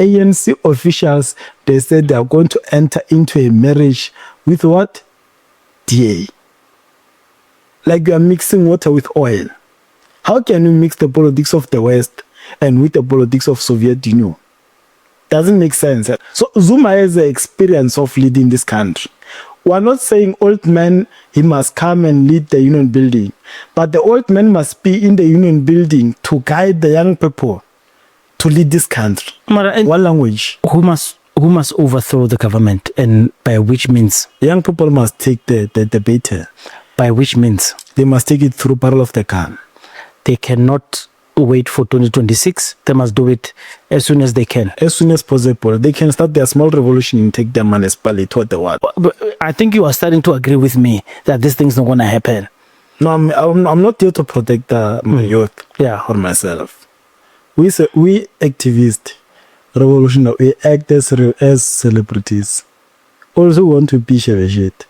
ANC officials, they said they are going to enter into a marriage with what? DA. Like you are mixing water with oil. How can you mix the politics of the West and with the politics of Soviet Union? Doesn't make sense. So Zuma has the experience of leading this country. We're not saying old man, he must come and lead the union building. But the old man must be in the union building to guide the young people to lead this country. One language. Who must overthrow the government, and by which means? Young people must take the debate. By which means? They must take it through barrel of the gun. They cannot wait for 2026. They must do it as soon as they can. As soon as possible. They can start their small revolution and take their municipality toward the world. But I think you are starting to agree with me that this thing's not going to happen. No, I'm not here to protect my youth or myself. We activists, revolutionary, we act as celebrities. Also want to be shit.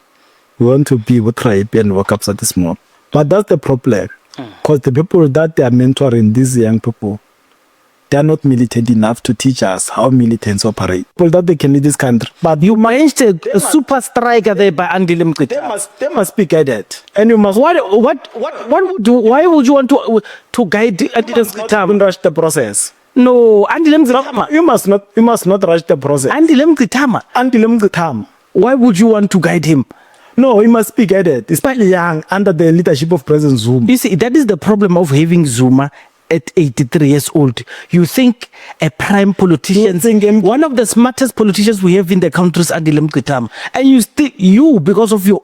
We want to be what tribe and work up at this mob. But that's the problem. Because the people that they are mentoring, these young people, they are not militant enough to teach us how militants operate. People that they can lead this country. But you mentioned a super striker there by Andy Limkita. They must be guided. And you must. Why would you want to guide Andy Limkita? Rush the process. No, Andy Limkita. You must not rush the process. Andy Limkita. Why would you want to guide him? No, he must be guided, especially young, under the leadership of President Zuma. You see, that is the problem of having Zuma at 83 years old. You think a prime politician, one of the smartest politicians we have in the country is Andy Limkitama. And you, because of your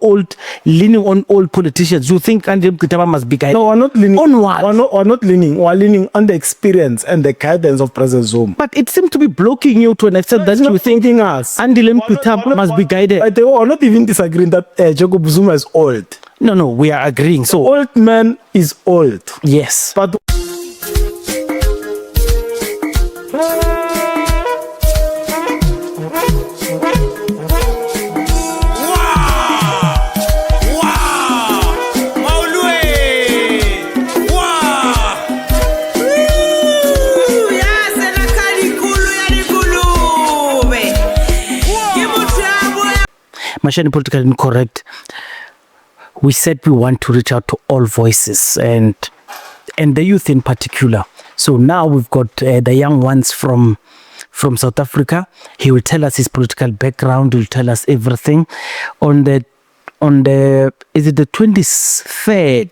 leaning on old politicians, you think Andy Limkitama must be guided? No, we're not leaning. On what? We're not leaning. We're leaning on the experience and the guidance of President Zuma. But it seems to be blocking you to an extent that you're thinking Andy Limkitama must be guided. They are not even disagreeing that Jacob Zuma is old. No, we are agreeing. So the old man is old. Yes. But Mashiane Politically Incorrect, we said we want to reach out to all voices and the youth in particular. So now we've got the young ones from South Africa. He will tell us his political background. He will tell us everything. On the is it the 23rd?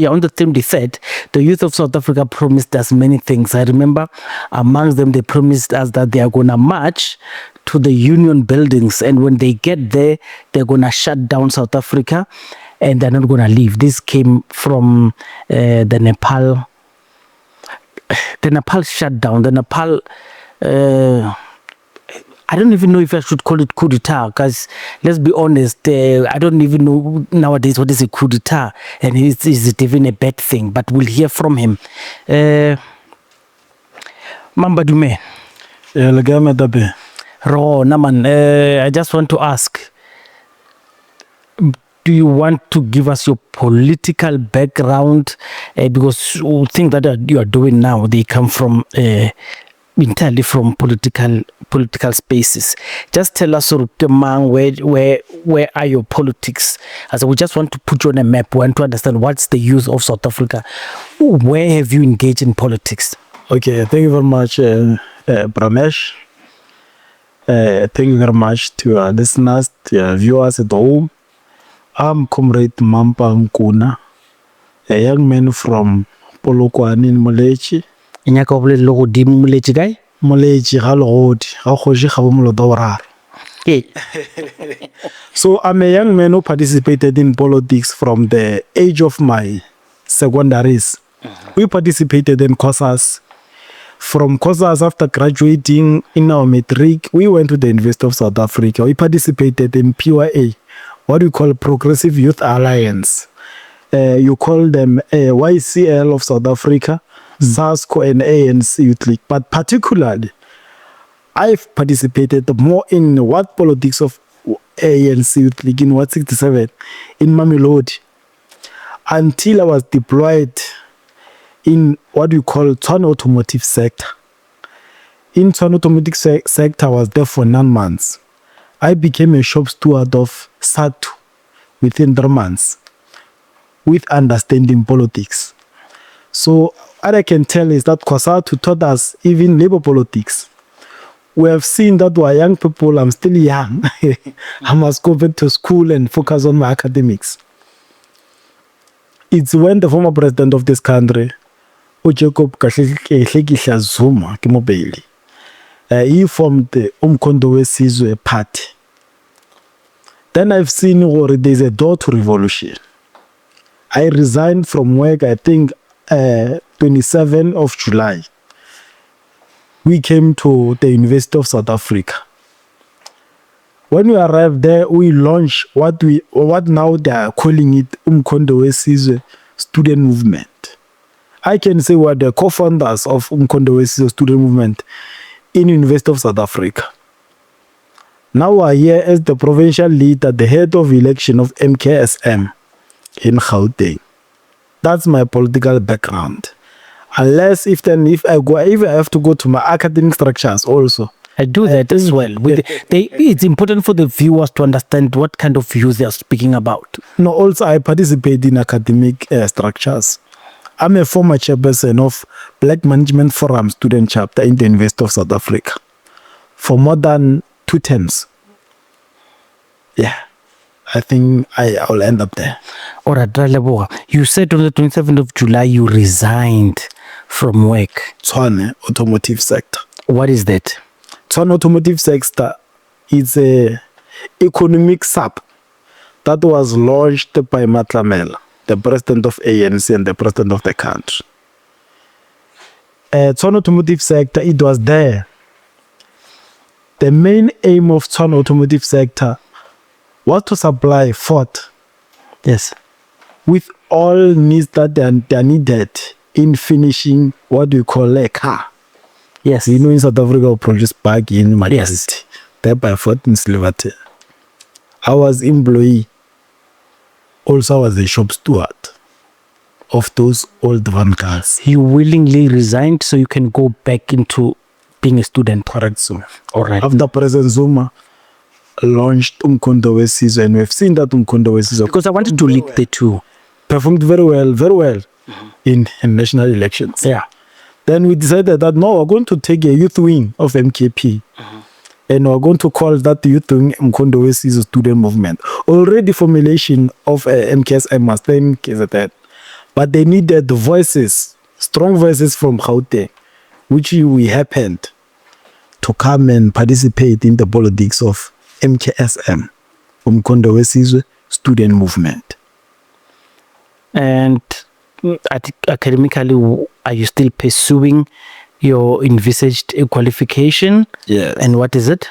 On the 23rd, the youth of South Africa promised us many things. I remember amongst them, they promised us that they are going to march to the union buildings, and when they get there, they're going to shut down South Africa and they're not going to leave. This came from the Nepal shutdown. The Nepal, I don't even know if I should call it coup d'etat, because let's be honest, I don't even know nowadays what is a coup d'etat, and is it even a bad thing? But we'll hear from him. Mamba Dume. Naman, I just want to ask, do you want to give us your political background? Because things that you are doing now, they come from entirely from political spaces. Just tell us, where are your politics? As we just want to put you on a map. We want to understand what's the youth of South Africa. Where have you engaged in politics? Okay, thank you very much, Pramesh. Thank you very much to our listeners, to our viewers at home. I'm Comrade Mamba Nkuna, a young man from Polokwane in Molechi. Molechi guy? Molechi, So I'm a young man who participated in politics from the age of my secondaries. We participated in COSAS. From COSAS, after graduating in our matric, we went to the University of South Africa. We participated in PYA, what we call Progressive Youth Alliance. You call them YCL of South Africa, ZASCO and ANC Youth League. But particularly, I've participated more in what politics of ANC Youth League in Ward 67 in Mamelodi, until I was deployed in what we call Tshwane Automotive sector in Tshwane automotive sector, I was there for 9 months. I became a shop steward of SATU within 3 months with understanding politics. So what I can tell is that COSATU taught us even labor politics. We have seen that we are young people. I'm still young. I must go back to school and focus on my academics. It's when the former president of this country, Jacob Zuma, he formed the Umkhonto party. Then I've seen there's a door to revolution. I resigned from work, I think, 27th of July. We came to the University of South Africa. When we arrived there, we launched what now they are calling it Umkhonto student movement. I can say we are the co-founders of Umkhonto student movement in University of South Africa. Now we are here as the provincial leader, the head of election of MKSM in Gauteng. That's my political background. Unless if I have to go to my academic structures also. I do that as well. It's important for the viewers to understand what kind of views they are speaking about. No, also I participate in academic structures. I'm a former chairperson of Black Management Forum student chapter in the University of South Africa for more than 2 terms. Yeah, I think I'll end up there. All right, you said on the 27th of July you resigned from work. Tshwane Automotive sector. What is that? Tshwane Automotive sector is a economic sub that was launched by Matlamela, the president of ANC and the president of the country. Tshwane Automotive sector, it was there. The main aim of Tshwane Automotive sector was to supply Ford. Yes. With all needs that they are needed in finishing what we call a car. Yes. You know, in South Africa, we produce bag in Majesty. Yes. Thereby Ford in Silverton. I was employee. Also, I was a shop steward of those old van cars. You willingly resigned so you can go back into being a student. Correct, Zuma. All right. After President Zuma launched Umkhonto and we've seen that Umkhonto because I wanted to link the two. Performed very well in national elections. Yeah. Then we decided that no, we're going to take a youth wing of MKP. And we're going to call that youth wing Umkhonto student movement. Already formulation of MKSM was then KZN. But they needed voices, strong voices from Gauteng, which we happened to come and participate in the politics of MKSM, Umkhonto student movement. And I think academically, are you still pursuing your envisaged qualification? Yes. And what is it?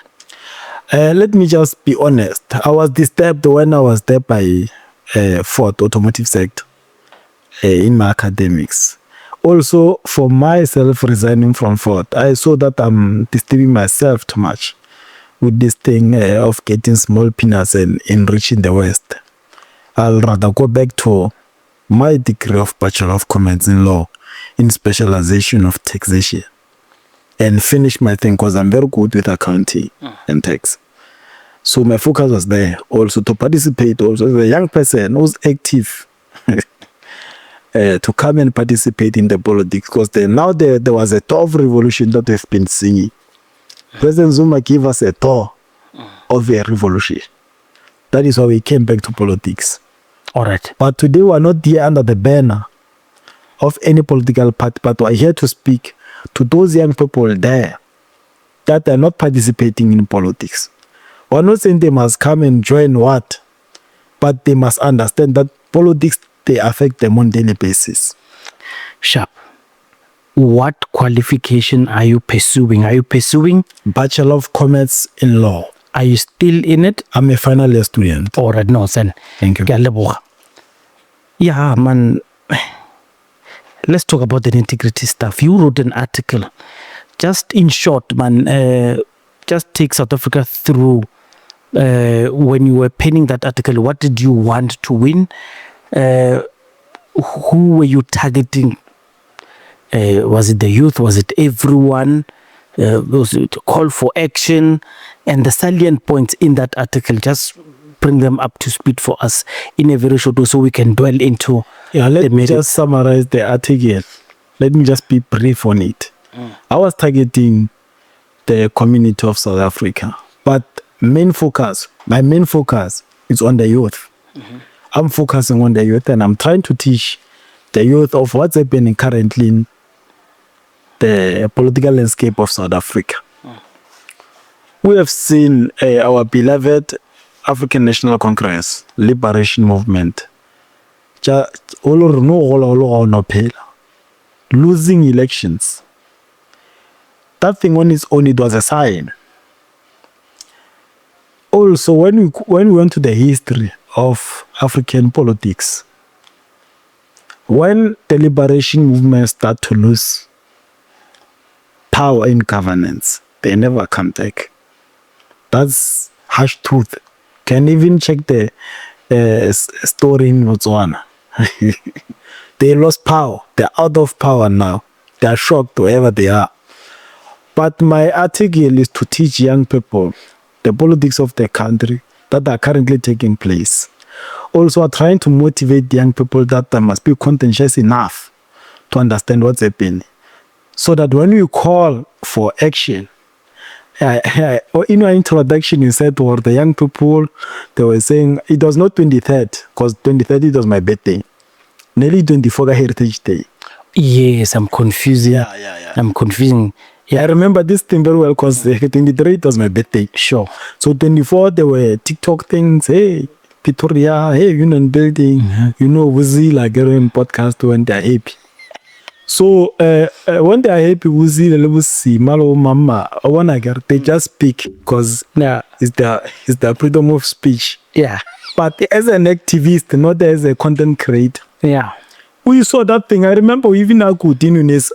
Let me just be honest. I was disturbed when I was there by Ford Automotive sector in my academics. Also, for myself resigning from Ford, I saw that I'm disturbing myself too much with this thing of getting small peanuts and enriching the West. I'll rather go back to my degree of Bachelor of Commerce in Law in specialization of taxation and finish my thing because I'm very good with accounting and tax. So my focus was there also to participate also as a young person who's active to come and participate in the politics because now there was a tour of revolution that we've been singing. President Zuma gave us a tour of a revolution. That is why we came back to politics. All right. But today we are not here under the banner of any political party, but we are here to speak to those young people there that are not participating in politics. We are not saying they must come and join what, but they must understand that politics, they affect them on a daily basis. Sharp. What qualification are you pursuing? Are you pursuing Bachelor of Commerce in Law? Are you still in it? I'm a final year student. All right, no, sen. Thank you. Yeah, man. Let's talk about the integrity stuff. You wrote an article. Just in short, man, just take South Africa through when you were penning that article. What did you want to win? Who were you targeting? Was it the youth? Was it everyone? to call for action, and the salient points in that article. Just bring them up to speed for us in a very short way so we can dwell into. Yeah, let me just summarize the article. Let me just be brief on it. I was targeting the community of South Africa, but my main focus is on the youth. I'm focusing on the youth, and I'm trying to teach the youth of what's happening currently in the political landscape of South Africa. We have seen our beloved African National Congress Liberation Movement losing elections. That thing on its own, it was a sign. Also, when we went to the history of African politics, when the liberation movement start to lose power in governance, they never come back. That's harsh truth. Can even check the story in Botswana. They lost power. They're out of power now. They are shocked wherever they are. But my article is to teach young people the politics of the country that are currently taking place. Also, I'm trying to motivate young people that they must be conscientious enough to understand what's happening, so that when you call for action, in your introduction, you said for the young people, they were saying it was not 23rd, because 23rd it was my birthday. Nearly 24th Heritage Day. Yes, I'm confusing. Yeah. I'm confusing. Yeah. I remember this thing very well because 23 it was my birthday. Sure. So 24 there were TikTok things. Hey, Pretoria. Hey, Union Building. You know, Wuzi like getting podcast when they're happy. So when they are happy, Wuzi, Malo, Mama, I wanna get they just speak because it's the freedom of speech. Yeah. But as an activist, not as a content creator. Yeah. We saw that thing. I remember even I could in Unis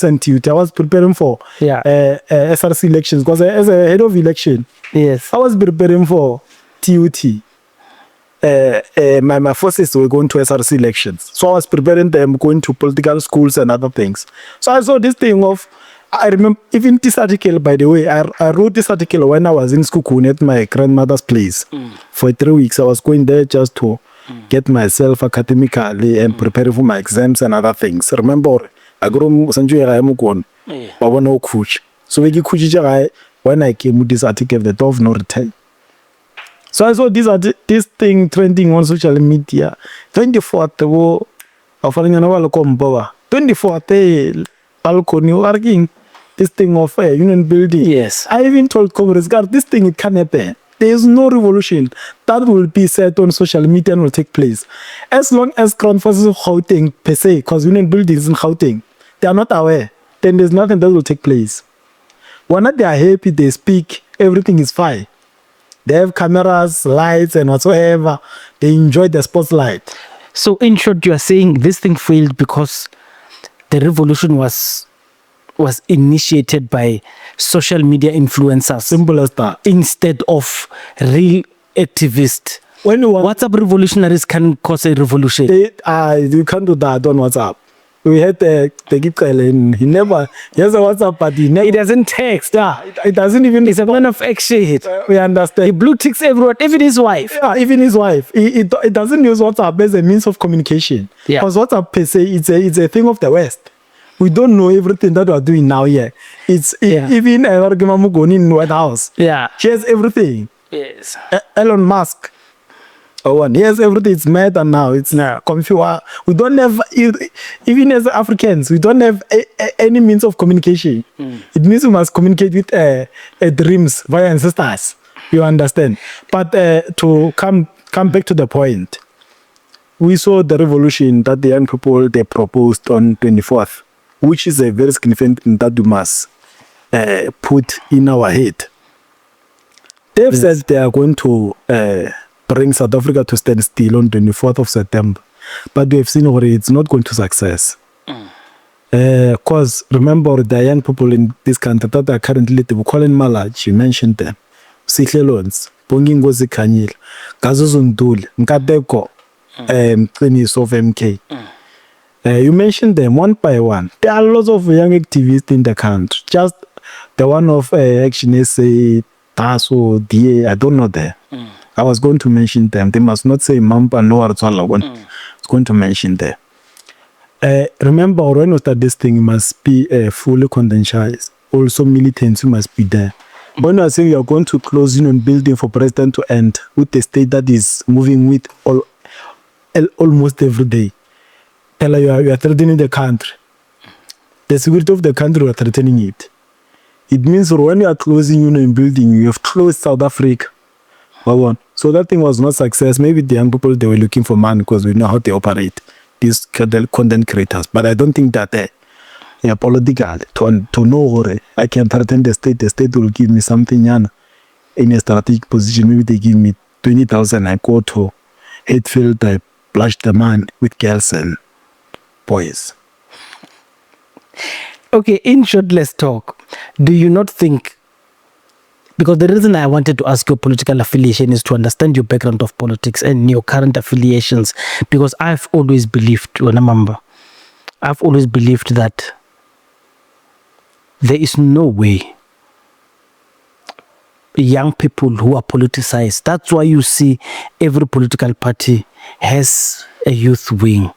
and TUT, I was preparing for SRC elections because as a head of election, yes, I was preparing for TUT. My forces were going to SRC elections. So I was preparing them, going to political schools and other things. So I saw this thing of, I remember even this article, by the way, I wrote this article when I was in Skukuni at my grandmother's place. For 3 weeks, I was going there just to get myself academically and preparing for my exams and other things. Remember, I grew so when I came with this article, the door of no return. So I saw this thing trending on social media. 24th, 24th, balcony working. This thing of Union Building. Yes. I even told Congress, God, this thing, it can't happen. There is no revolution that will be said on social media and will take place. As long as Crown Forces of Gauteng per se, because Union Building is in Gauteng, they are not aware, then there's nothing that will take place. When they are happy, they speak, everything is fine. They have cameras, lights, and whatsoever. They enjoy the spotlight. So in short, you are saying this thing failed because the revolution was initiated by social media influencers. Simple as that. Instead of real activists. When WhatsApp revolutionaries can cause a revolution. You can't do that on WhatsApp. We had the Gipkele, he has a WhatsApp, but it doesn't text. It doesn't even. It's a plan of action. We understand. He blue ticks everyone, even his wife. Yeah, even his wife. It doesn't use WhatsApp as a means of communication. Yeah. Because WhatsApp per se, it's a thing of the West. We don't know everything that we are doing now here. Even Mugoni in White House. Yeah. She has everything. Yes. Elon Musk. He has everything. It's mad and now it's confused. We don't have, even as Africans, we don't have any means of communication. It means we must communicate with dreams via ancestors. You understand? But to come back to the point, we saw the revolution that the young people, they proposed on 24th, which is a very significant thing that we must put in our head. They've said they are going to bring South Africa to stand still on 24th of September. But we have seen already it's not going to success. Because remember, the young people in this country that are currently, they were calling Malaj, you mentioned them. Sihle Loans, Bongingozi Kanyil, Gazuzundul, Nkadeko, Clinics of MK. You mentioned them one by one. There are lots of young activists in the country. Just The one of Action SA, Taso, DA, I don't know there. I was going to mention them. They must not say Mamba, no, I was going to mention there. Remember, when we start this thing, it must be fully condensed. Also, militants must be there. When you are saying you are going to close union building for president to end with the state that is moving with almost every day, tell her you are threatening the country. The security of the country, you are threatening it. It means when you are closing union building, you have closed South Africa. So that thing was not success. Maybe the young people, they were looking for money because we know how they operate, these content creators. But I don't think that political to know I can threaten the state will give me something in a strategic position. Maybe they give me 20,000, I go to Hatfield, I blush the man with girls and boys. Okay, in short, let's talk. Do you not think, because the reason I wanted to ask your political affiliation is to understand your background of politics and your current affiliations, because I've always believed, I've always believed that there is no way young people who are politicized. That's why you see every political party has a youth wing.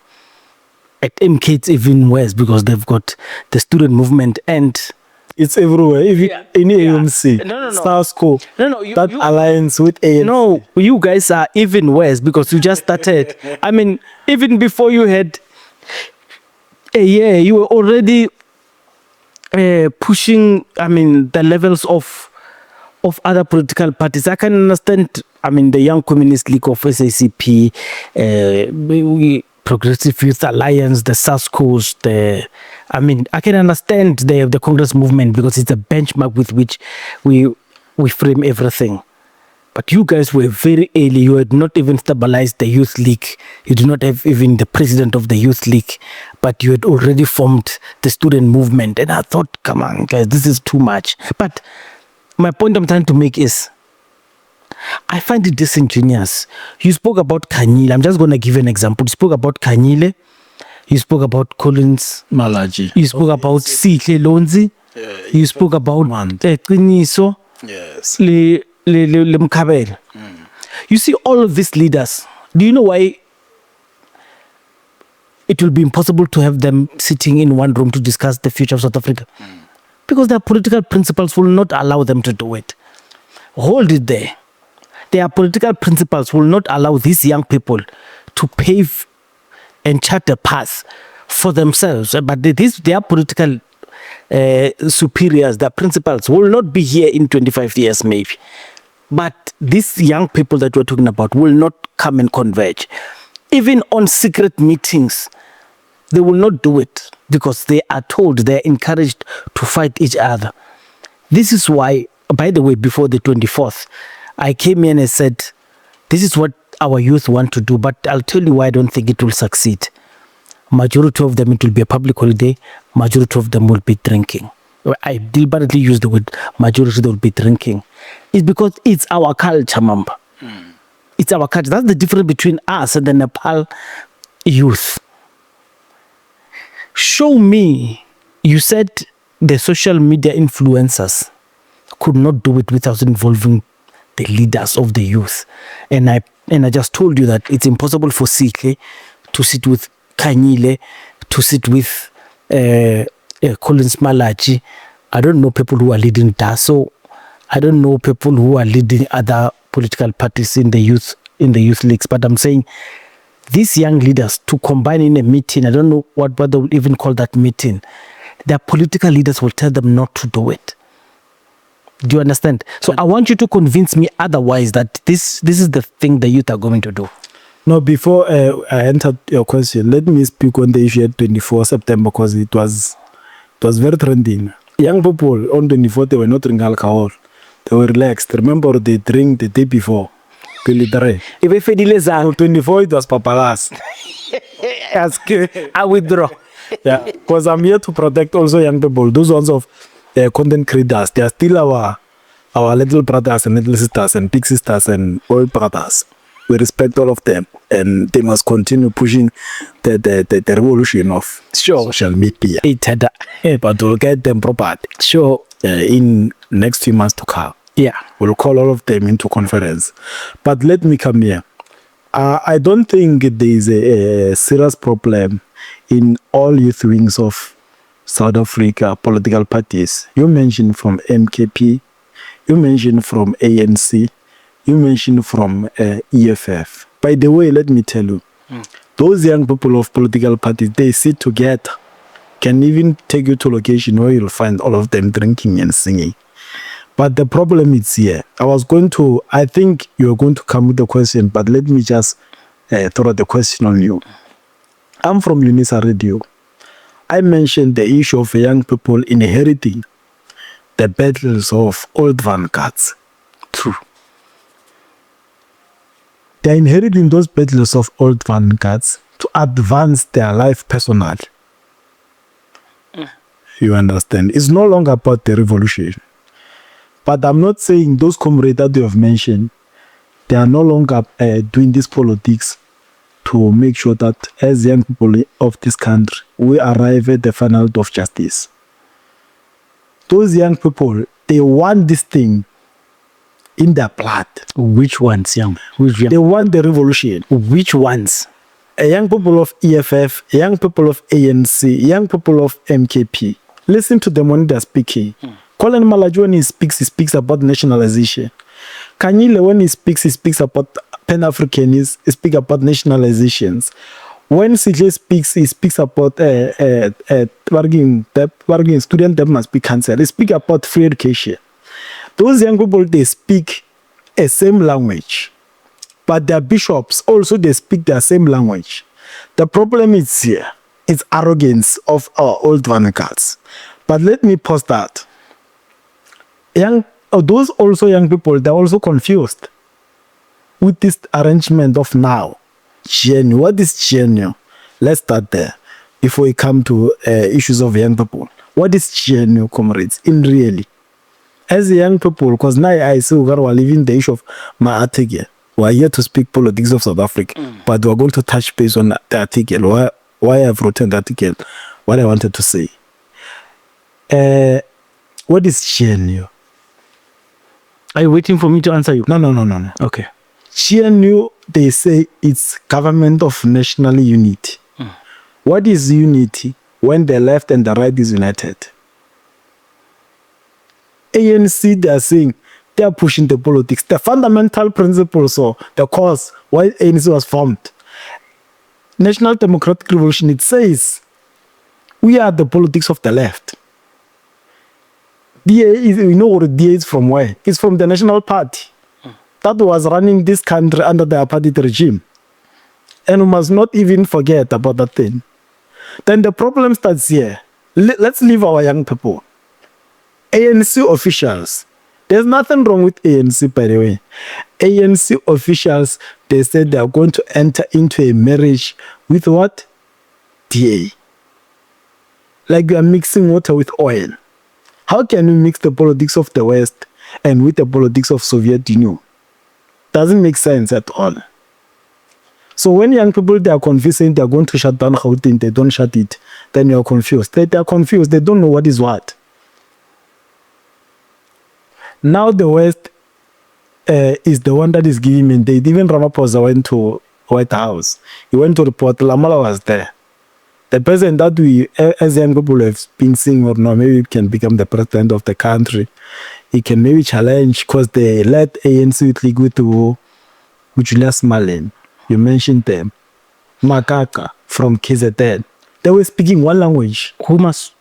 At MK, it's even worse because they've got the student movement and it's everywhere. If you, any AMC, SARS-CoV, that alliance with ANC. No, you guys are even worse because you just started. I mean, even before you had a year, you were already pushing, the levels of other political parties. I can understand, the Young Communist League of SACP, Progressive Youth Alliance, the SASCOs, I can understand the Congress movement because it's a benchmark with which we frame everything. But you guys were very early. You had not even stabilized the Youth League. You do not have even the president of the Youth League. But you had already formed the student movement. And I thought, come on, guys, this is too much. But my point I'm trying to make is, I find it disingenuous. You spoke about Kanyile. I'm just going to give you an example. You spoke about Kanyile. You spoke about Collins Malachi. You spoke about Sihle Lonzi. You spoke about Qiniso. Yes. Le Mkhabela. You see all of these leaders. Do you know why it will be impossible to have them sitting in one room to discuss the future of South Africa? Because their political principles will not allow them to do it. Hold it there. Their political principles will not allow these young people to pave and chart a path for themselves. But their political superiors, their principals will not be here in 25 years maybe. But these young people that we're talking about will not come and converge. Even on secret meetings, they will not do it because they are told, they're encouraged to fight each other. This is why, by the way, before the 24th, I came in and said, this is what our youth want to do, but I'll tell you why I don't think it will succeed. Majority of them, it will be a public holiday. Majority of them will be drinking. I deliberately use the word majority, they will be drinking. It's because it's our culture, Mamba. It's our culture. That's the difference between us and the Nepal youth. Show me, you said the social media influencers could not do it without involving the leaders of the youth. And I just told you that it's impossible for Sikhe to sit with Kanyile, to sit with Collins Malachi. I don't know people who are leading DASO. I don't know people who are leading other political parties in the youth leagues. But I'm saying these young leaders to combine in a meeting, I don't know what they will even call that meeting. Their political leaders will tell them not to do it. Do you understand? So I want you to convince me otherwise that this is the thing the youth are going to do. No, before I entered your question, let me speak on the issue at 24 September because it was very trending. Young people on 24, they were not drinking alcohol. They were relaxed. Remember, they drink the day before. If 24, it was papalas. I withdraw. Yeah, because I'm here to protect also young people. Those ones of content creators, they are still our little brothers and little sisters and big sisters and old brothers. We respect all of them, and they must continue pushing the revolution of social media. But we'll get them properly. Sure. In next few months to come. Yeah. We'll call all of them into conference. But let me come here. I don't think there is a serious problem in all youth wings of South Africa political parties. You mentioned from MKP, you mentioned from ANC, you mentioned from EFF. By the way, let me tell you, those young people of political parties, they sit together, can even take you to location where you'll find all of them drinking and singing. But the problem is here. I think you're going to come with the question, but let me just throw the question on you. I'm from Unisa Radio. I mentioned the issue of young people inheriting the battles of old vanguards. True. They're inheriting those battles of old vanguards to advance their life personally. You understand? It's no longer about the revolution. But I'm not saying those comrades that you have mentioned, they are no longer doing this politics to make sure that as young people of this country, we arrive at the final of justice. Those young people, they want this thing in their blood. Which ones, young? They want the revolution. Which ones? Young people of EFF, young people of ANC, young people of MKP. Listen to them when they're speaking. Colin Malajou, when he speaks about nationalization. Kanyile, when he speaks about Pan-Africanism, he speaks about nationalizations. When CJ speaks, he speaks about student debt must be cancelled. He speaks about free education. Those young people, they speak a same language. But their bishops also, they speak their same language. The problem is here. It's arrogance of our old vanguards. But let me pause that. Those also young people, they're also confused with this arrangement of now. GNU. What is GNU? Let's start there before we come to issues of young people. What is GNU, comrades, in really? As young people, because now I see we're leaving the issue of my article. We're here to speak politics of South Africa, but we're going to touch base on the article, why I've written the article, what I wanted to say. What is GNU? Are you waiting for me to answer you? No. Okay. GNU, they say it's government of national unity. What is unity? When the left and the right is united. ANC, they are saying they are pushing the politics. The fundamental principles or the cause why ANC was formed. National Democratic Revolution, it says we are the politics of the left. DA is, you know what DA is from where? It's from the National Party that was running this country under the apartheid regime. And we must not even forget about that thing. Then the problem starts here. Let's leave our young people. ANC officials. There's nothing wrong with ANC, by the way. ANC officials, they said they are going to enter into a marriage with what? DA. Like you are mixing water with oil. How can you mix the politics of the West and with the politics of Soviet Union? Doesn't make sense at all. So when young people, they are confused saying they are going to shut down Gauteng, they don't shut it, then you are confused. They are confused. They don't know what is what. Now the West is the one that is giving mandate. Even Ramaphosa went to White House. He went to report. Lamala was there. The person that we, as young people, have been seeing, or no, maybe can become the president of the country. He can maybe challenge because they let ANC with Ligwitu, with Julius Malin. You mentioned them. Makaka from KZN. They were speaking one language. Who must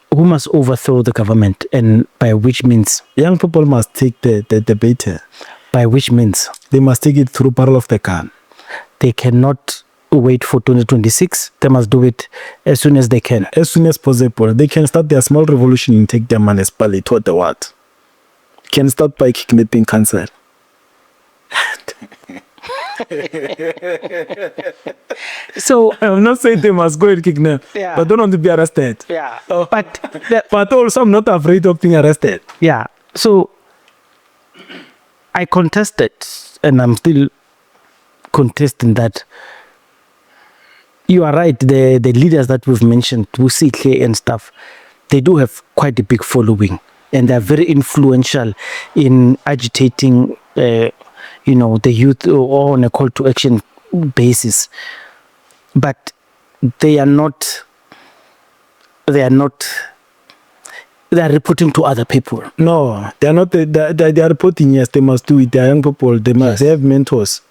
overthrow the government, and by which means? Young people must take the debate. By which means? They must take it through barrel of the gun. They cannot wait for 2026. They must do it as soon as they can. As soon as possible. They can start their small revolution and take their municipality toward the what? Can start by kidnapping cancer. So I'm not saying they must go and kidnap, but don't want to be arrested. Yeah. But also I'm not afraid of being arrested. Yeah. So I contested, and I'm still contest in that. You are right. The leaders that we've mentioned, Busihle and stuff, they do have quite a big following, and they're very influential in agitating, the youth or on a call to action basis. But they are reporting to other people. No, they are not. They are reporting. Yes, they must do it. They are young people. They must. They have mentors.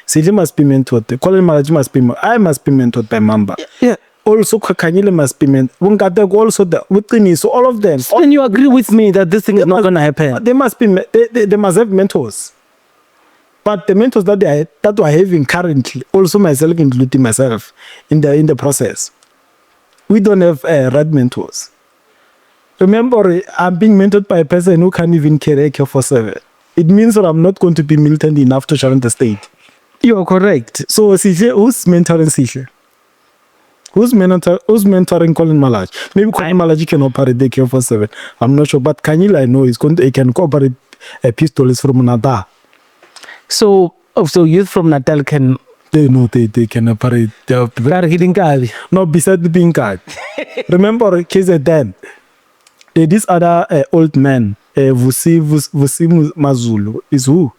Sile must be mentored. Colin Malachi must be. I must be mentored by Mamba. Yeah. Also, Kakanyele must be mentored. Also, the so all of them. Then you agree with me that this thing is not going to happen. They must be. They must have mentors. But the mentors that we're having currently, also myself, including myself, in the process, we don't have right mentors. Remember, I'm being mentored by a person who can't even carry AK-47. It means that I'm not going to be militant enough to challenge the state. You are correct. So, Sishe, who's mentoring Sishe? Who's mentoring Colin Malachi? Maybe Colin Malachi can operate the AK-47. I'm not sure. But Kanyile, I know, he can operate pistols from another. So youth from Natal can... They can operate. No, besides being card. Remember, KZN, this other old man, Vusi Mazulu, is who?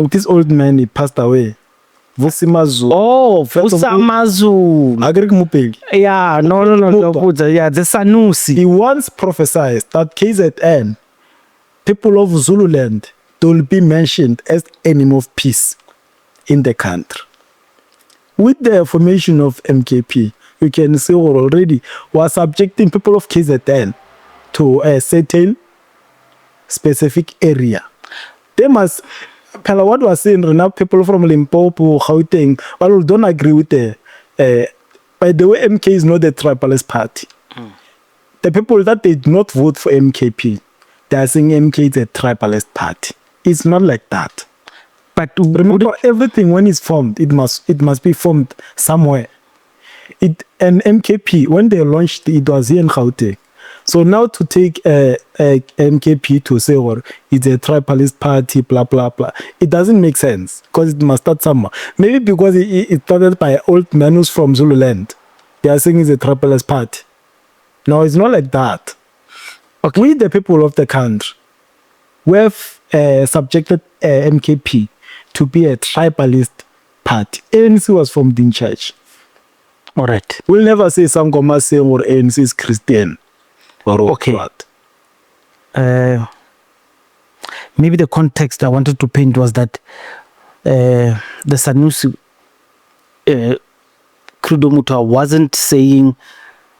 This old man, he passed away. Vusi Mazulu. Oh, Vusa Mazulu. Agrik Mupegi. Yeah, no. Yeah, the Sanusi. He once prophesied that KZN, people of Zululand, they will be mentioned as enemy of peace in the country. With the formation of MKP, you can see already we are subjecting people of KZN to a certain specific area. They must, what was saying, people from Limpopo, Gauteng, but don't agree with the. By the way, MK is not a tribalist party. The people that did not vote for MKP, they are saying MK is a tribalist party. It's not like that. But remember, everything when it's formed, it must be formed somewhere. And MKP, when they launched it was here in Gauteng. So now to take MKP to say, or it's a tribalist party, blah, blah, blah, it doesn't make sense because it must start somewhere. Maybe because it started by old men who's from Zululand. They are saying it's a tribalist party. No, it's not like that. Okay. We, the people of the country, we have subjected MKP to be a tribalist party. ANC was formed in church. All right. We'll never say Sangoma saying or ANC is Christian. Or okay. What. Maybe the context I wanted to paint was that the Sanusi Krudomuta wasn't saying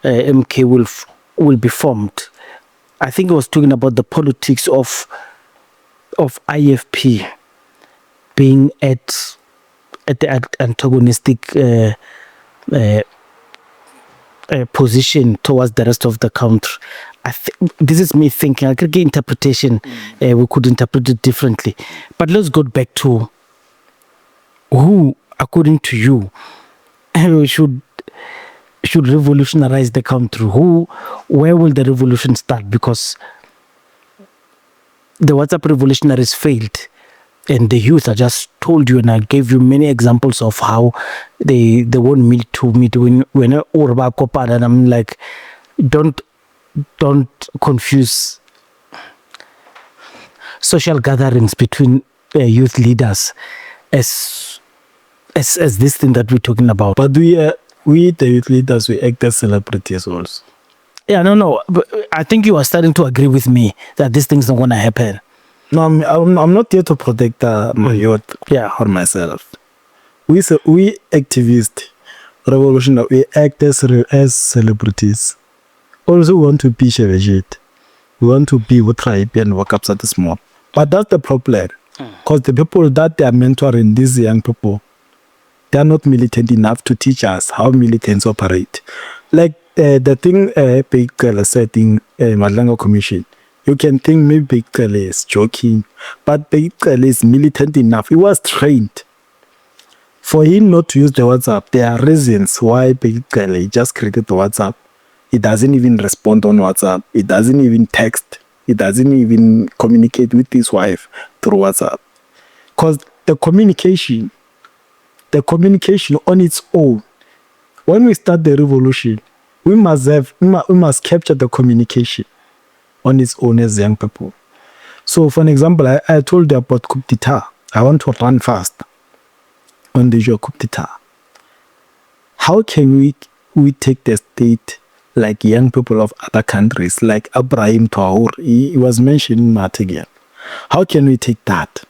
MK will be formed. I think he was talking about the politics of IFP being at the antagonistic position towards the rest of the country. This is me thinking. I could get interpretation. We could interpret it differently. But let's go back to who, according to you, should revolutionize the country. Where will the revolution start? Because the WhatsApp revolutionaries failed. And the youth, I just told you, and I gave you many examples of how they won't meet when Urba Kopan, and I'm like, don't confuse social gatherings between youth leaders as this thing that we're talking about. But we the youth leaders, we act as celebrities also. Yeah, no. But I think you are starting to agree with me that this thing's not going to happen. No, I'm not here to protect my youth or myself. We activists, revolutionary, we act as celebrities. Also want to be Chevegit. We want to be with tribe and work up at small. But that's the problem. Because the people that they are mentoring, these young people, they are not militant enough to teach us how militants operate. Like the thing Big Girl said in Madlanga Commission. You can think maybe Big Girl is joking, but Big Girl is militant enough. He was trained. For him not to use the WhatsApp, there are reasons why Big Girl just created the WhatsApp. He doesn't even respond on WhatsApp. He doesn't even text. He doesn't even communicate with his wife through WhatsApp. Because the communication the communication on its own. When we start the revolution, we must capture the communication on its own as young people. So, for an example, I told you about coup d'etat. I want to run fast on the coup d'etat. How can we take the state like young people of other countries, like Abraham Traore, he was mentioned in Matagian. How can we take that?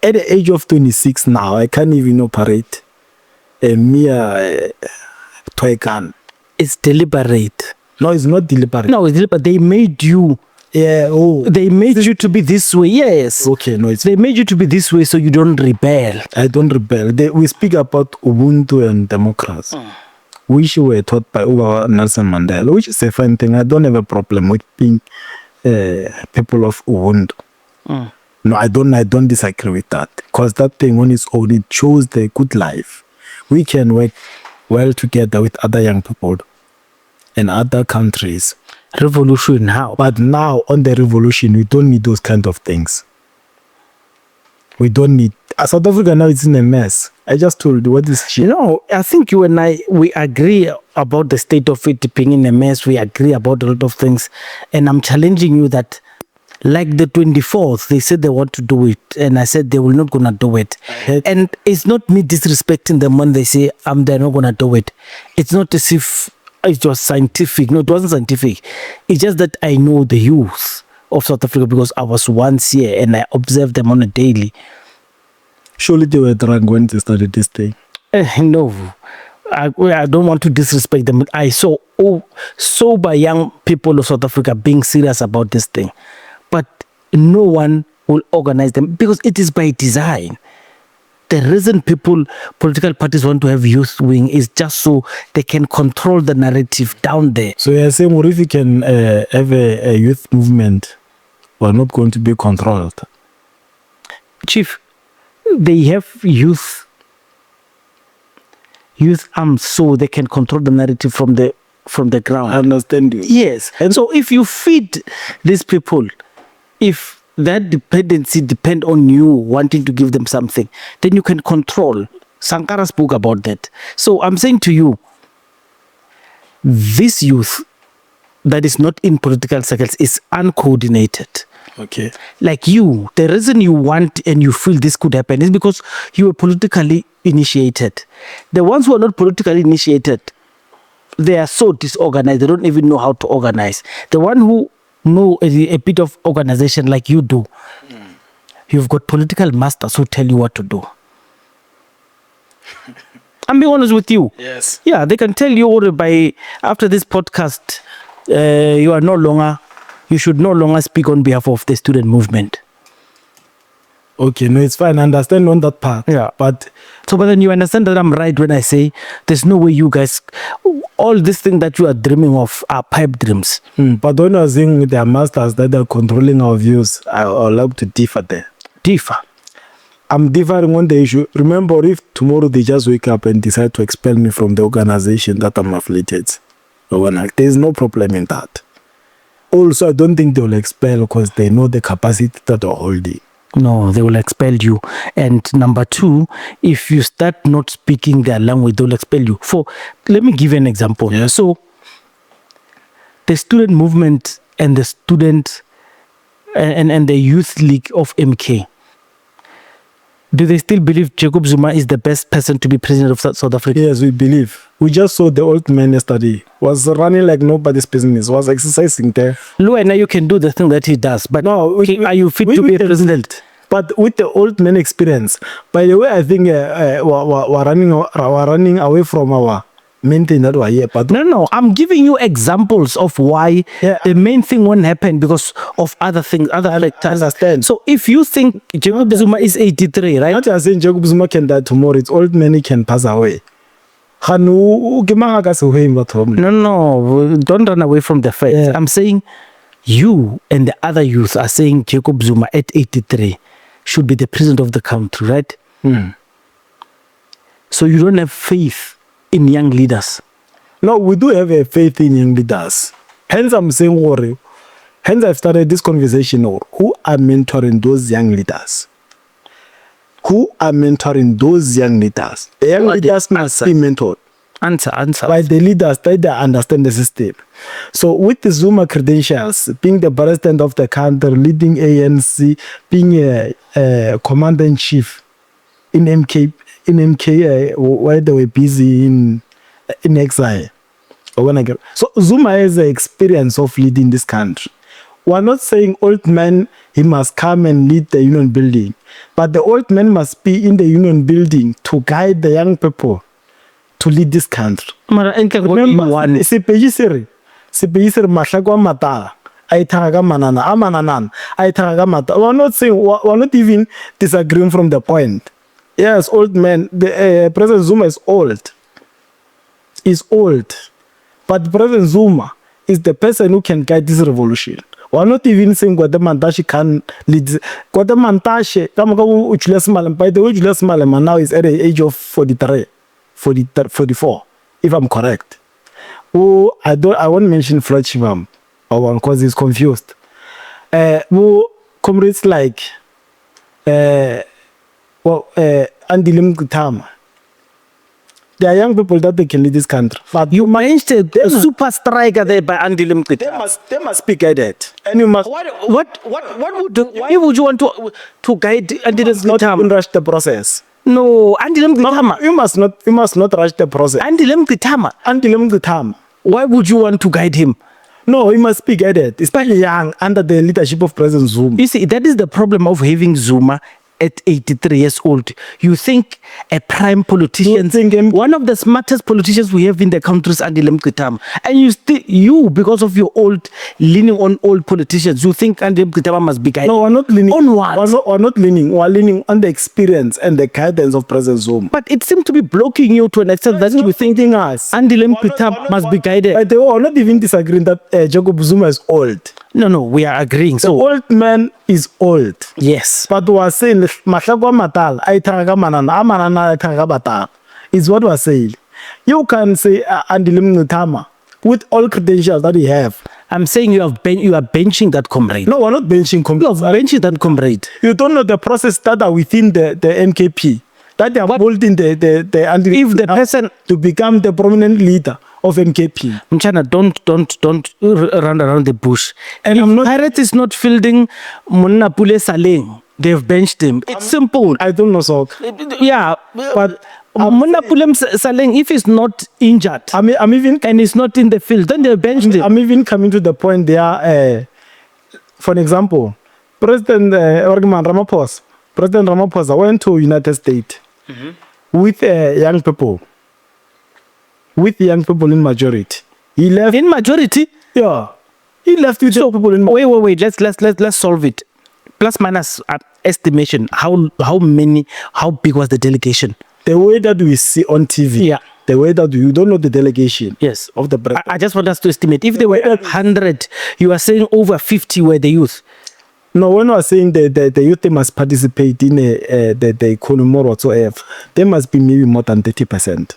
At the age of 26 now, I can't even operate a mere toy gun. It's deliberate. No, it's not deliberate. No, it's deliberate. They made you. Yeah. Oh, they made you to be this way. Yes. Okay. No, they made you to be this way so you don't rebel. I don't rebel. We speak about Ubuntu and democracy, which were taught by Nelson Mandela, which is a fine thing. I don't have a problem with being people of Ubuntu. No, I don't disagree with that, because that thing on its own, it shows the good life. We can work well together with other young people in other countries. Revolution how? But now on the revolution, we don't need those kind of things. We don't need. South Africa now is in a mess. I just told you what is. I think you and I, we agree about the state of it being in a mess. We agree about a lot of things. And I'm challenging you that, like the 24th, they said they want to do it. And I said they will not going to do it. And it's not me disrespecting them when they say they're not going to do it. It's not as if it was scientific. No, it wasn't scientific. It's just that I know the youth of South Africa because I was once here and I observed them on a daily. Surely they were drunk when they started this thing. No, I don't want to disrespect them. I saw sober young people of South Africa being serious about this thing. But no one will organize them because it is by design. The reason political parties want to have youth wing is just so they can control the narrative down there. So you're saying, what if you can have a youth movement, we're not going to be controlled? Chief, they have youth arms so they can control the narrative from the ground. I understand you. Yes. And so if you feed these people, if that dependency depend on you wanting to give them something, then you can control. Sankara spoke about that. So I'm saying to you, this youth that is not in political circles is uncoordinated. Okay. Like you, the reason you want and you feel this could happen is because you were politically initiated. The ones who are not politically initiated, they are so disorganized, they don't even know how to organize. The one who know a bit of organization like you do, you've got political masters who tell you what to do. I'm being honest with you. Yes. Yeah, they can tell you after this podcast, you should no longer speak on behalf of the student movement. Okay, no, it's fine. I understand on that part. Yeah. But then you understand that I'm right when I say there's no way you guys, all this thing that you are dreaming of are pipe dreams. But when I was saying there are masters that are controlling our views, I would like to differ there. Differ? I'm differing on the issue. Remember, if tomorrow they just wake up and decide to expel me from the organization that I'm affiliated, there's no problem in that. Also, I don't think they will expel because they know the capacity that they're holding. No, they will expel you. And number two, if you start not speaking their language, they will expel you. Let me give you an example. Yeah. So, the student movement and the student and the youth league of MK, do they still believe Jacob Zuma is the best person to be president of South Africa? Yes, we believe. We just saw the old man yesterday. Was running like nobody's business. Was exercising there. Now you can do the thing that he does. But no, are you fit to be president? But with the old man experience. By the way, I think we're running away from our main thing that we're here. But no, I'm giving you examples of why the main thing won't happen because of other things, other factors. Understand. So if you think Jacob Zuma is 83, right? Not just saying Jacob Zuma can die tomorrow. It's old man, he can pass away. No, don't run away from the fact. Yeah. I'm saying you and the other youth are saying Jacob Zuma at 83 should be the president of the country, right? So you don't have faith in young leaders. No, we do have a faith in young leaders. Hence, I'm saying, hence I've started this conversation. Who are mentoring those young leaders? who are mentoring those young leaders. The young leaders must be mentored. Answer. By the leaders that they understand the system. So with the Zuma credentials, being the president of the country, leading ANC, being a commander-in-chief in MK, where they were busy in exile. So Zuma has the experience of leading this country. We're not saying old man, he must come and lead the union building, but the old man must be in the union building to guide the young people to lead this country. Remember, sepejisere mahlako a matala a ithaka ka manana a mananana a ithaka ka matala. We're not even disagreeing from the point. Yes, old man, the President Zuma is old. Is old. But President Zuma is the person who can guide this revolution. We're not even saying Guatemantashe can lead this. Guatemantashe, by the way, Julius Malema now is at the age of 44, if I'm correct. Oh, I won't mention Floyd Shivambu because he's confused. Comrades like Andilim Gutama. There are young people that they can lead this country. But You mentioned a super striker there by Andy Limkit. they must be guided. And you must Why would you want to guide Andy not Limkit? rush the process. No, Andy Limkit. You must not rush the process. Andy Limkit. Why would you want to guide him? No, he must be guided, especially young, under the leadership of President Zuma. You see, that is the problem of having Zuma at 83 years old. You think a prime politician, one of the smartest politicians we have in the country is Andy Limkitama, and you because of your leaning on old politicians, you think Andy Limkitama must be guided. No, we're not leaning on what? We're not leaning. We're leaning on the experience and the guidance of President Zuma. But it seems to be blocking you to an extent that you think Andy Limkitama must be guided. But we're not even disagreeing that Jacob Zuma is old. No, we are agreeing. The old man is old. Yes. But we are saying mahlako matal aithaga manana amanana aithaga batala is what we are saying. You can say Andy Limkitama with all credentials that he have. I'm saying you are benching that comrade. No, we're not benching comrade. You are benching that comrade. You don't know the process that are within the MKP. That they are holding the if the person to become the prominent leader of MKP. Mchana, don't run around the bush. And if I'm not. Pirate is not fielding Monna Pule Saleng, they've benched him. It's simple. I don't know, so. Yeah, but Monna Pule Saleng, if he's not injured, I'm even and he's not in the field, then they've benched him. I'm even coming to the point there. For an example, President Ramaphosa went to United States with young people. With young people in majority. He left in majority? Yeah. He left with young people in majority. Wait. Let's solve it. Plus minus estimation. How big was the delegation? The way that we see on TV. Yeah. The way that you don't know the delegation. Yes. Of the president. I just want us to estimate. If there were 100, you are saying over 50 were the youth. No, when we are saying the youth, they must participate in the economy or whatsoever. There must be maybe more than 30%.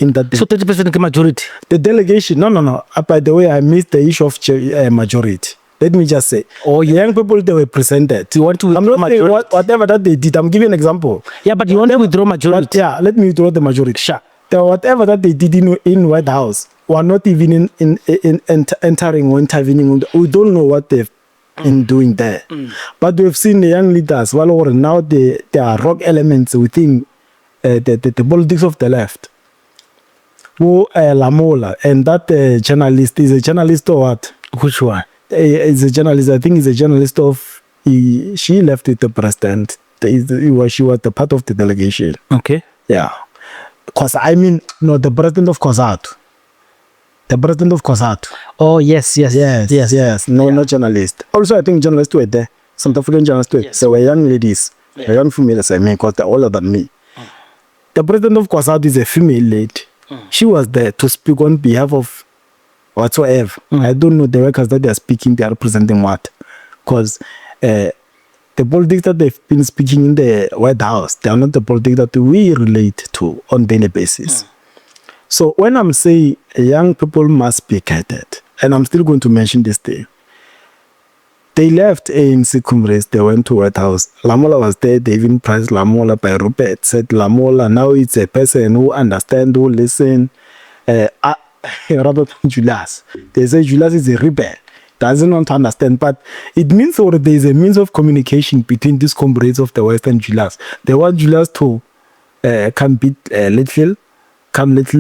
In that so 30% majority. The delegation, no. By the way, I missed the issue of majority. Let me just say, the young people, they were presented. You want to withdraw majority? Whatever that they did, I'm giving an example. Yeah, but you want to withdraw majority? Yeah, let me withdraw the majority. Sure. Whatever that they did in White House, we're not even in entering or intervening. We don't know what they've been doing there. But we've seen the young leaders, now there are rogue elements within the politics of the left. Lamola, and that journalist is a journalist or what? Which one? Is a journalist. I think he's a journalist of. She left with the president. She was the part of the delegation. Okay. Yeah. Because the president of COSATU. The president of COSATU. Oh yes. No, not journalist. Also, I think journalists were there. Some African journalists were. Yes. They were young ladies, young females. Because they're older than me. The president of COSATU is a female lady. She was there to speak on behalf of whatsoever. I don't know the workers that they are speaking, they are representing what. Because the politics that they've been speaking in the White House, they are not the politics that we relate to on daily basis. So when I'm saying young people must be guided, and I'm still going to mention this thing, They left ANC Congress, they went to White House. Lamola was there, they even praised Lamola by Rupert, said Lamola, now it's a person who understands, who listen, rather than Julius. They say Julius is a rebel, doesn't want to understand, but it means that there is a means of communication between these comrades of the West and Julius. They want Julius to come bit little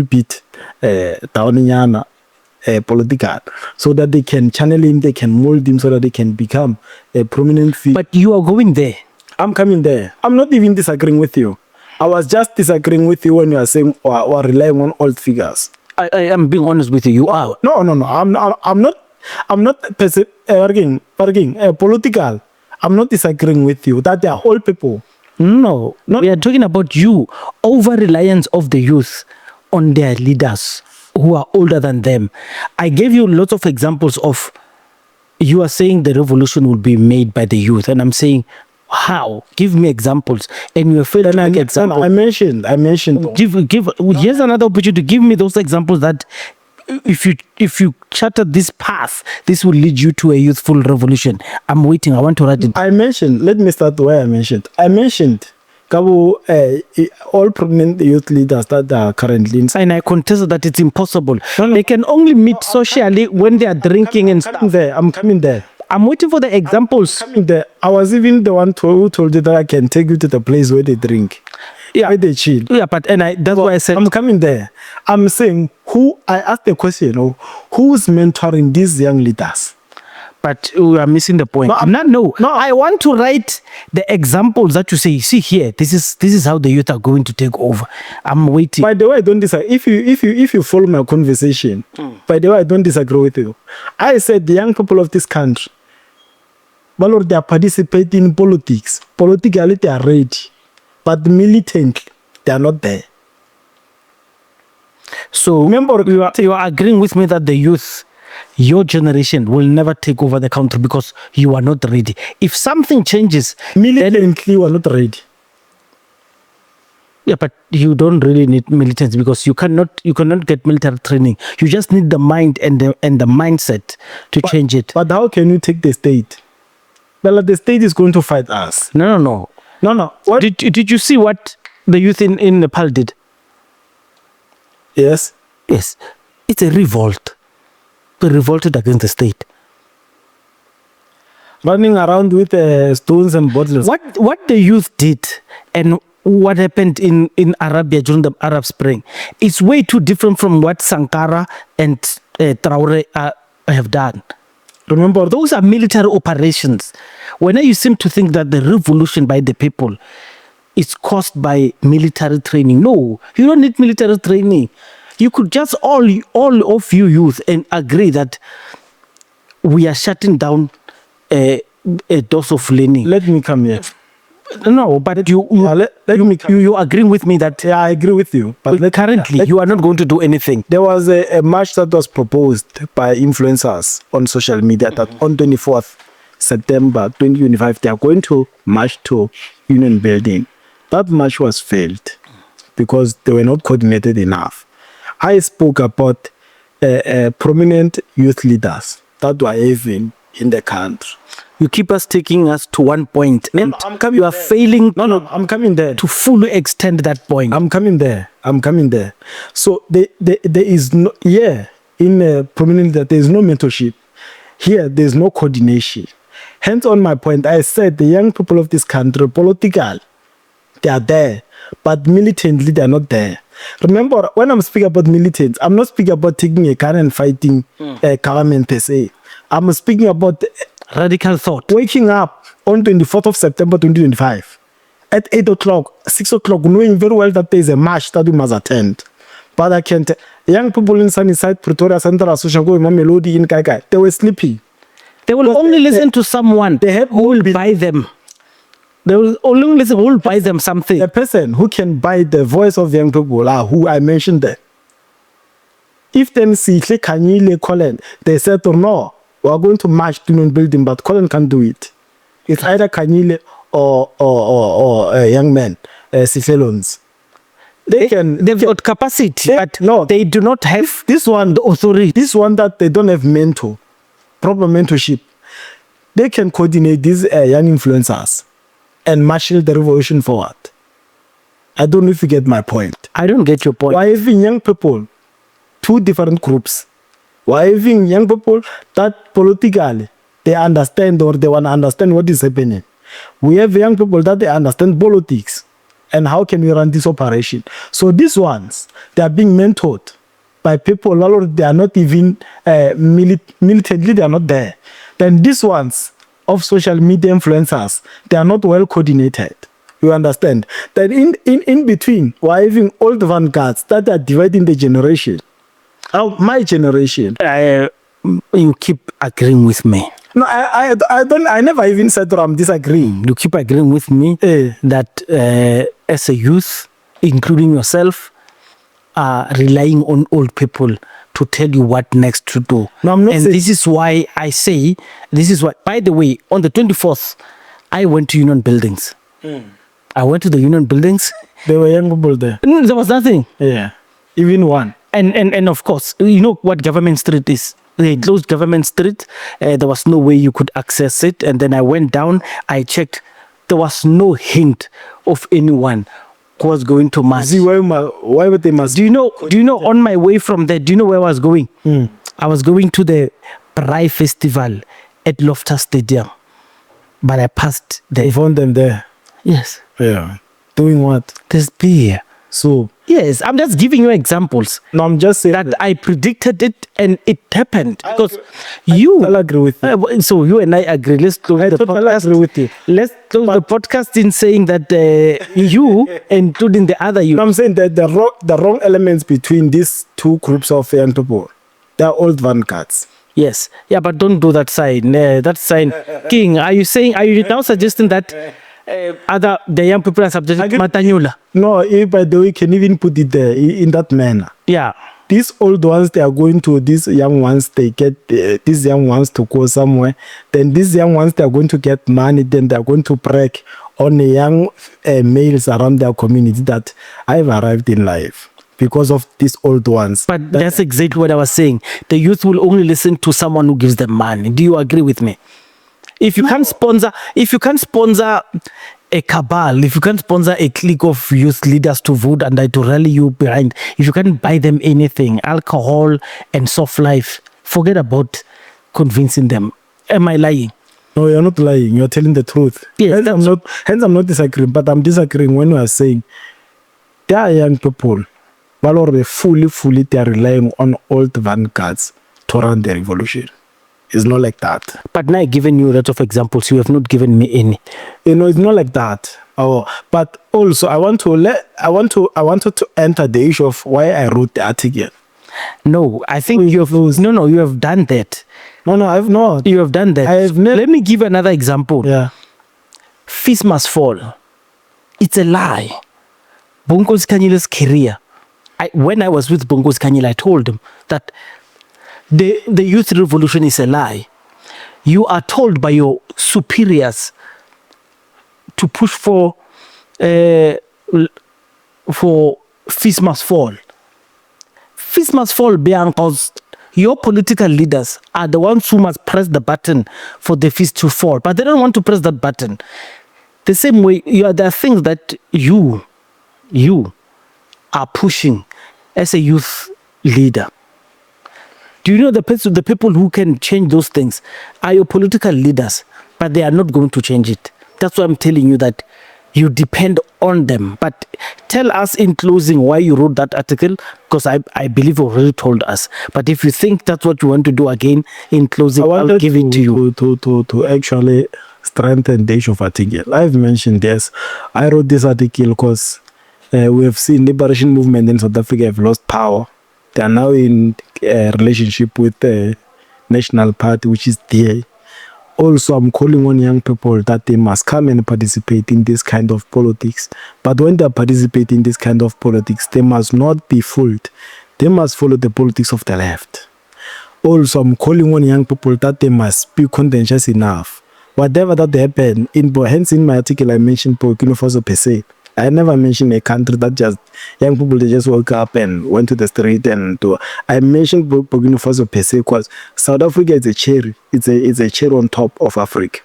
bit down in Yana. Political, so that they can channel him, they can mold him, so that they can become a prominent figure. But you are going there. I'm coming there. I'm not even disagreeing with you. I was just disagreeing with you when you are saying or relying on old figures. I am being honest with you. You are. No. I'm not political. I'm not disagreeing with you that they are old people. No, we are talking about you. Over reliance of the youth on their leaders who are older than them. I gave you lots of examples of, you are saying the revolution will be made by the youth, and I'm saying, how? Give me examples. And you are failing to give examples. I mentioned. Here's another opportunity to give me those examples that if you charter this path, this will lead you to a youthful revolution. I'm waiting. I want to write it. I mentioned. Let me start the way I mentioned. All prominent youth leaders that are currently inside. And I contest that it's impossible. No. They can only meet socially when they are drinking and stuff. I'm coming there. I'm waiting for the examples. I'm coming there. I was even the one who told you that I can take you to the place where they drink. Yeah, where they chill. Yeah, but that's why I said I'm coming there. I'm saying I asked the question, who's mentoring these young leaders? But we are missing the point. No. I want to write the examples that you say. See here, this is how the youth are going to take over. I'm waiting. By the way, I don't disagree. If you follow my conversation, by the way, I don't disagree with you. I said the young people of this country, well, they are participating in politics. Politically, they are ready, but militantly, they are not there. So remember, you are agreeing with me that the youth, your generation, will never take over the country because you are not ready. If something changes, militantly, you are not ready. Yeah, but you don't really need militants because you cannot get military training. You just need the mind and the mindset to change it. But how can you take the state? Well, the state is going to fight us. No. What? Did you see what the youth in Nepal did? Yes. It's a revolt. They revolted against the state. Running around with stones and bottles. What the youth did and what happened in Arabia during the Arab Spring is way too different from what Sankara and Traore have done. Remember, those are military operations. When you seem to think that the revolution by the people is caused by military training. No, you don't need military training. You could just all of you youth and agree that we are shutting down a dose of learning. Let me come here. No, but you agreeing with me that I agree with you. But currently you are not going to do anything. There was a march that was proposed by influencers on social media that on 24th September 2025 they are going to march to Union Building. That march was failed because they were not coordinated enough. I spoke about prominent youth leaders that were even in the country. You keep taking us to one point. No, I'm coming. You are failing. No, I'm coming there to fully extend that point. I'm coming there. So there is no in prominent that there is no mentorship. Here there is no coordination. Hence, on my point, I said the young people of this country, political, they are there, but militantly they are not there. Remember, when I'm speaking about militants, I'm not speaking about taking a gun and fighting a government per se. I'm speaking about radical thought. Waking up on 24th of September 2025 at 8 o'clock, 6 o'clock, knowing very well that there is a march that we must attend. But I can't. Young people in Sunnyside, Pretoria, Central, Soshango, Mamelodi, in Kaikai, they were sleepy. They will only listen to someone who will buy them. They will only listen who will buy them something. The person who can buy the voice of young people who I mentioned there. If then see Kanyile Colin, they said, no, we are going to march to Union Building, but Colin can't do it. It's either Kanyile or a young man, Sifelons. They've got capacity, but no, they do not have the authority. This one that they don't have proper mentorship. they can coordinate these young influencers and marshal the revolution forward. I don't know if you get my point. I don't get your point. Why having young people, two different groups? Why having young people that politically they understand or they want to understand what is happening? We have young people that they understand politics and how can we run this operation. So these ones, they are being mentored by people, well, they are not even militantly, they are not there. Then these ones of social media influencers, they are not well coordinated. You understand? Then in between, we're having old vanguards that are dividing the generation. My generation. You keep agreeing with me. No, I don't. I never even said that I'm disagreeing. You keep agreeing with me that as a youth, including yourself, are relying on old people to tell you what next to do. No, I'm not and this is why I say, this is why, by the way, on the 24th, I went to Union Buildings. I went to the Union Buildings. There were young people there. There was nothing. Yeah, even one. And of course, you know what Government Street is. They closed Government Street. There was no way you could access it. And then I went down, I checked. There was no hint of anyone who was going to march. See, why would they must? Do you know on my way from there, do you know where I was going? I was going to the Braai Festival at Loftus Stadium. But I passed there. You found them there? Yes. Yeah. Doing what? There's beer. So yes, I'm just giving you examples. No, I'm just saying that I predicted it and it happened. Because I'll agree with you. So you and I agree. Let's close the podcast. Agree with you. Let's close the podcast in saying that you, including the other you. No, I'm saying that the wrong elements between these two groups of young people, they are old vanguards. Yes. Yeah, but don't do that sign. That sign. King, are you now suggesting that the young people are subject to Matanyula? No, by the way, you can even put it there in that manner. Yeah. These old ones, they are going to these young ones, they get these young ones to go somewhere. Then these young ones, they are going to get money. Then they are going to brag on the young males around their community that I've arrived in life because of these old ones. But that's exactly what I was saying. The youth will only listen to someone who gives them money. Do you agree with me? If you can't sponsor a cabal, if you can't sponsor a clique of youth leaders to vote and to rally you behind, if you can't buy them anything, alcohol and soft life, forget about convincing them. Am I lying? No, you're not lying. You're telling the truth. Yes, hence I'm not disagreeing, but I'm disagreeing when we are saying there are young people, but already fully they are relying on old vanguards to run the revolution. It's not like that. But now I've given you a lot of examples. You have not given me any. You know, it's not like that. Oh, but also I wanted to enter the issue of why I wrote the article. No, I think you have done that. No, I've not. You have done that. I have never. Let me give another example. Yeah. Fees must fall. It's a lie. Bongo's Kanyila's career. When I was with Bongo's Kanyila, I told him that the youth revolution is a lie. You are told by your superiors to push for fees must fall. Fees must fall because your political leaders are the ones who must press the button for the fees to fall, but they don't want to press that button. The same way, there are things that you are pushing as a youth leader. Do you know the people who can change those things are your political leaders, but they are not going to change it. That's why I'm telling you that you depend on them. But tell us in closing why you wrote that article, because I believe you already told us. But if you think that's what you want to do again, in closing, I'll give it to you. To actually strengthen the issue of article. I've mentioned this. I wrote this article because we have seen liberation movement in South Africa have lost power. They are now in a relationship with the National Party, which is DA. Also, I'm calling on young people that they must come and participate in this kind of politics. But when they participate in this kind of politics, they must not be fooled. They must follow the politics of the left. Also, I'm calling on young people that they must be conscientious enough. Whatever that happen, hence in my article I mentioned Burkina Faso per se. I never mentioned a country that just young people, they just woke up and went to the street and do. I mentioned Burkina Faso per se because South Africa is a cherry. It's a cherry on top of Africa.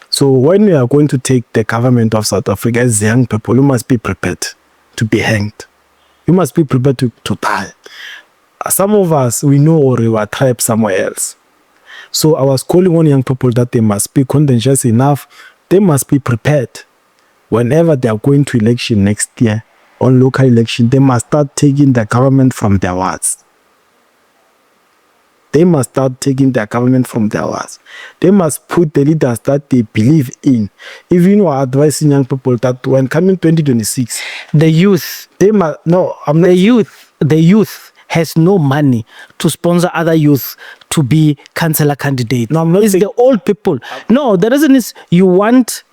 So when you are going to take the government of South Africa as young people, you must be prepared to be hanged. You must be prepared to die. Some of us, we know or we were trapped somewhere else. So I was calling on young people that they must be conscientious enough. They must be prepared. Whenever they are going to election next year, on local election, they must start taking the government from their words. They must start taking their government from their words. They must put the leaders that they believe in. Even we're advising young people that when coming 2026, the youth, they must, no, I'm not. The youth has no money to sponsor other youth to be councillor candidates. No, I'm not. It's the old people. No, the reason is you want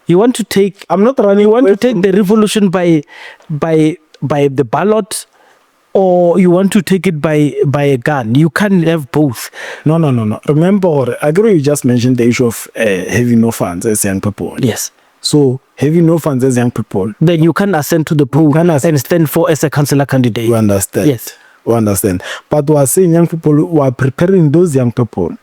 to take. I'm not running. You want to take the revolution by the ballot, or you want to take it by a gun. You can't have both. No. Remember, I agree. You just mentioned the issue of having no funds as young people. Yes. So having no funds as young people, then you can ascend to the pool and stand for as a councillor candidate. You understand? Yes. We understand. But we are saying young people who are preparing those young people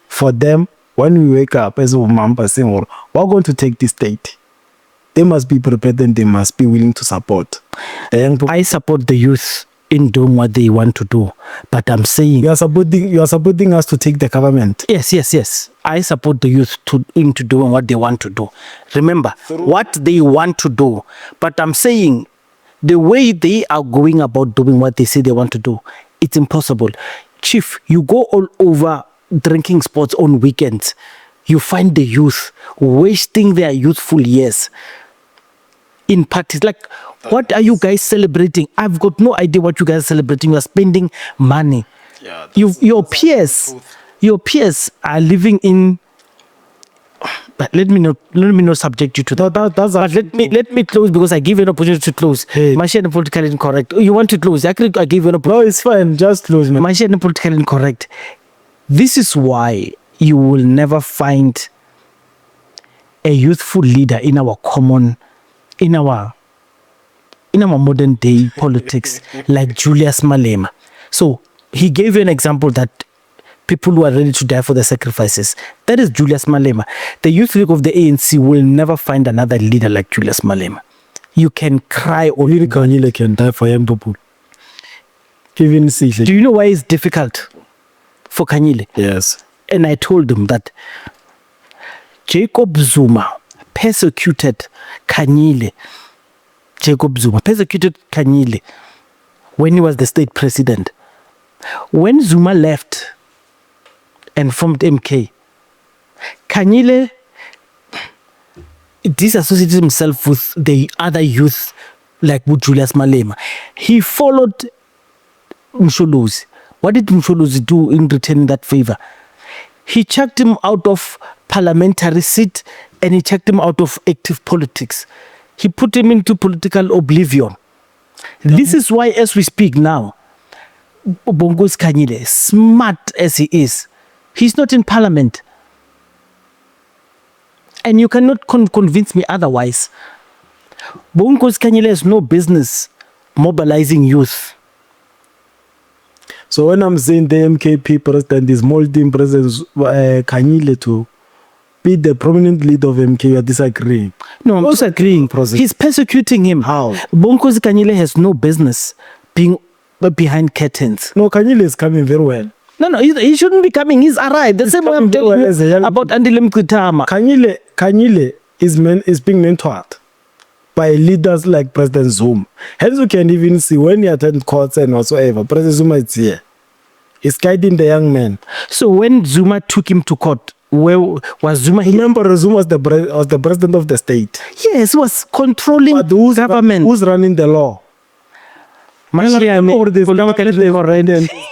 for them when we wake up as a Mamba saying, well, we're going to take this state. They must be prepared and they must be willing to support. The young people. I support the youth in doing what they want to do. But I'm saying you are supporting us to take the government. Yes. I support the youth into doing what they want to do. Remember, what they want to do. But I'm saying the way they are going about doing what they say they want to do, it's impossible. Chief, you go all over drinking spots on weekends. You find the youth wasting their youthful years in parties. Like, what are you guys celebrating? I've got no idea what you guys are celebrating. You are spending money. Yeah, your peers are living in. But let me not subject you to that. But let me close because I give you an opportunity to close. Hey. Mashiane Politically Incorrect. You want to close? I give you an opportunity. No, it's fine. Just close, man. Mashiane Politically Incorrect. This is why you will never find a youthful leader in our modern day politics like Julius Malema. So he gave you an example that people who are ready to die for the sacrifices. That is Julius Malema. The youth league of the ANC will never find another leader like Julius Malema. You can cry or Kanyile can die for young people. Even see. Do you know why it's difficult for Kanyile? Yes. And I told him that Jacob Zuma persecuted Kanyile. Jacob Zuma persecuted Kanyile when he was the state president. When Zuma left and formed MK, Kanyile disassociated himself with the other youth like with Julius Malema. He followed Msholozi. What did Msholozi do in returning that favor? He chucked him out of parliamentary seat and he chucked him out of active politics. He put him into political oblivion. This is why, as we speak now, Bongo's Kanyile, smart as he is, he's not in parliament. And you cannot convince me otherwise. Bongo's Kanyile has no business mobilizing youth. So when I'm saying the MKP president is molding President Kanyile to be the prominent leader of MK, you are disagreeing. No, I'm disagreeing. He's persecuting him. How? Bongo's Kanyile has no business being behind curtains. No, Kanyile is coming very well. No, he shouldn't be coming. He's arrived. The same way I'm telling you about Andile Mkutama. Kanyile is being mentored by leaders like President Zuma. Hence you can even see when he attend courts and whatsoever, President Zuma is here. He's guiding the young man. So when Zuma took him to court, where was Zuma? Remember, Zuma was the president of the state. Yes, he was controlling government. Who's running the law?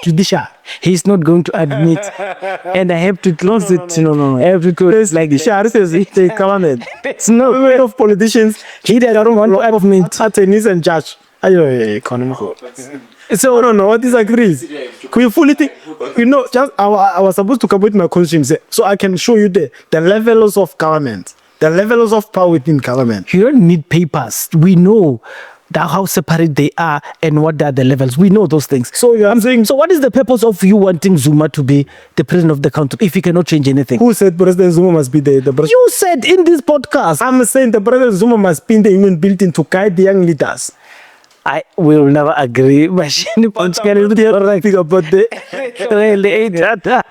Judicial. He's not going to admit, and I have to close it. No. I have to close it like this. The government. It's not way of politicians. He doesn't want government. Attorneys and judge. So no, what disagrees? Can you fully think? Just I was supposed to come with my conscience, so I can show you the levels of government. The levels of power within government. You don't need papers. We know how separate they are and what are the levels. We know those things. So I'm saying, So what is the purpose of you wanting Zuma to be the president of the country if he cannot change anything? who said President Zuma must be the president? You said in this podcast. I'm saying the President Zuma must be the human built-in to guide the young leaders. I will never agree. Mashiane Politicallyincorrect About the really ain't that.